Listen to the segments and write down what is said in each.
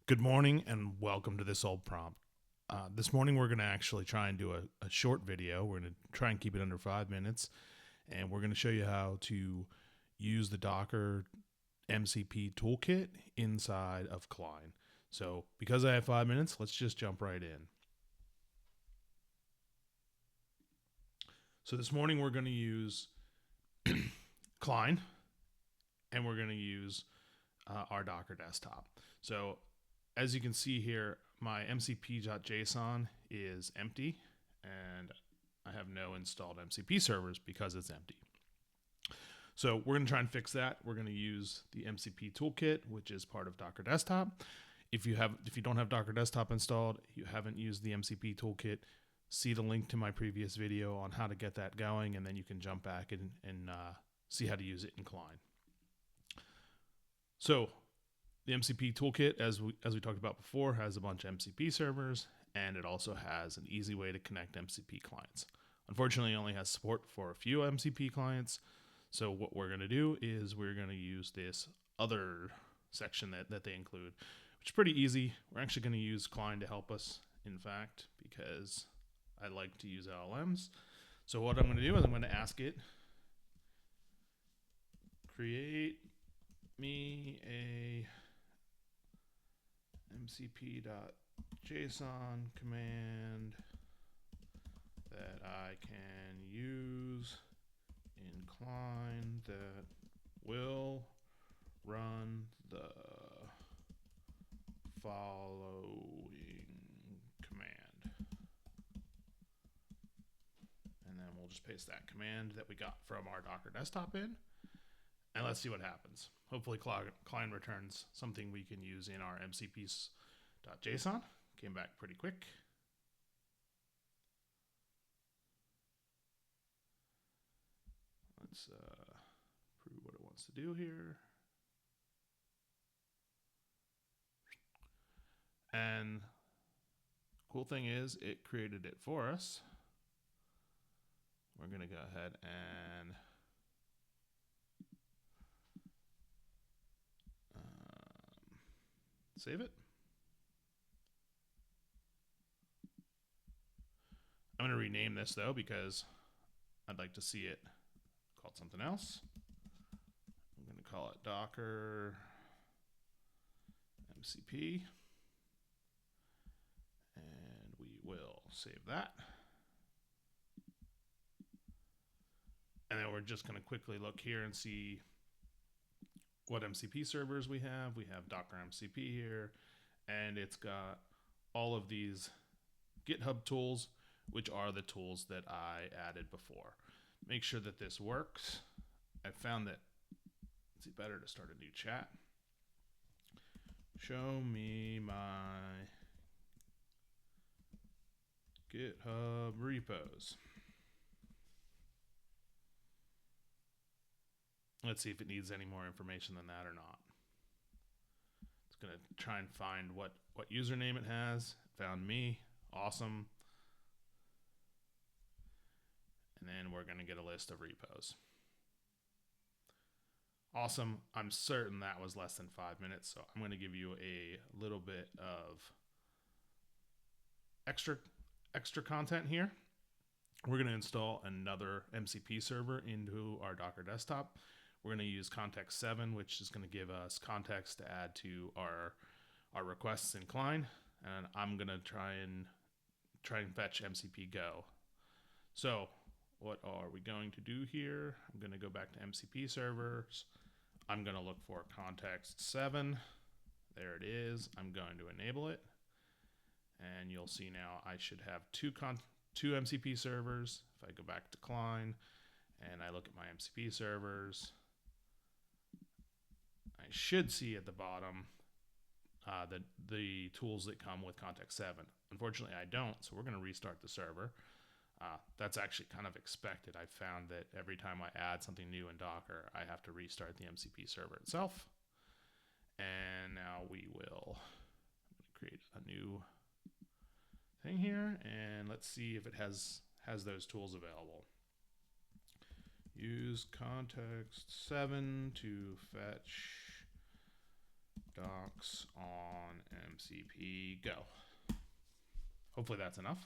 Good morning and welcome to this old prompt. This morning we're going to actually try and do a short video. We're going to try and keep it under 5 minutes, and we're going to show you how to use the Docker MCP Toolkit inside of Cline. So because I have 5 minutes, let's just jump right in. So this morning we're going to use Cline, and we're going to use our Docker desktop. So as you can see here, my mcp.json is empty, and I have no installed MCP servers because it's empty. So we're going to try and fix that. We're going to use the MCP toolkit, which is part of Docker Desktop. If you don't have Docker Desktop installed, you haven't used the MCP toolkit, see the link to my previous video on how to get that going, and then you can jump back and see how to use it in Cline. So the MCP toolkit, as we talked about before, has a bunch of MCP servers, and it also has an easy way to connect MCP clients. Unfortunately, it only has support for a few MCP clients. So what we're going to do is we're going to use this other section that they include, which is pretty easy. We're actually going to use Cline to help us, in fact, because I like to use LLMs. So what I'm going to do is I'm going to ask it, create me a mcp.json command that I can use in Cline that will run the following command. And then we'll just paste that command that we got from our Docker desktop in. And let's see what happens. Hopefully Cline returns something we can use in our mcp.json. Came back pretty quick. Let's prove what it wants to do here. And cool thing is it created it for us. We're going to go ahead and save it. I'm going to rename this though because I'd like to see it called something else. I'm going to call it Docker MCP, and we will save that. And then we're just going to quickly look here and see what MCP servers we have. We have Docker MCP here, and it's got all of these GitHub tools, which are the tools that I added before. Make sure that this works. I found that it's better to start a new chat. Show me my GitHub repos. Let's see if it needs any more information than that or not. It's going to try and find what username it has. It found me. Awesome. And then we're going to get a list of repos. Awesome. I'm certain that was less than 5 minutes, so I'm going to give you a little bit of extra content here. We're going to install another MCP server into our Docker desktop. We're going to use context 7, which is going to give us context to add to our requests in Cline, and I'm going to try and fetch MCP Go. So what are we going to do here? I'm going to go back to MCP servers. I'm going to look for context 7. There it is. I'm going to enable it, and you'll see now I should have two MCP servers. If I go back to Cline and I look at my MCP servers, I should see at the bottom the tools that come with context 7. Unfortunately, I don't, so we're going to restart the server. That's actually kind of expected. I found that every time I add something new in Docker, I have to restart the MCP server itself. And now we will create a new thing here, and let's see if it has those tools available. Use context 7 to fetch docs on MCP Go. Hopefully that's enough.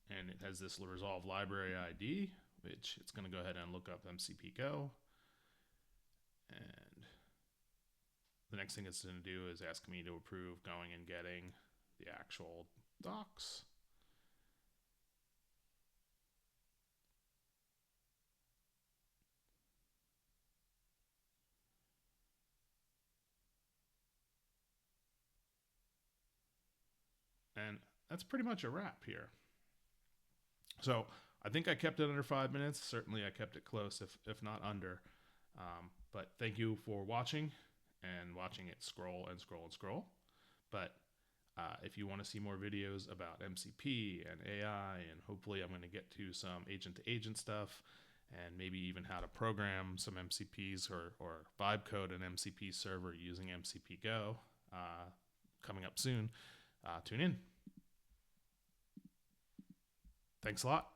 And it has this resolve library ID, which it's going to go ahead and look up MCP Go. And the next thing it's going to do is ask me to approve going and getting the actual docs. And that's pretty much a wrap here. So I think I kept it under 5 minutes. Certainly I kept it close, if not under. But thank you for watching and watching it scroll and scroll and scroll. But if you want to see more videos about MCP and AI, and hopefully I'm going to get to some agent-to-agent stuff, and maybe even how to program some MCPs or vibe code an MCP server using MCP Go coming up soon, tune in. Thanks a lot.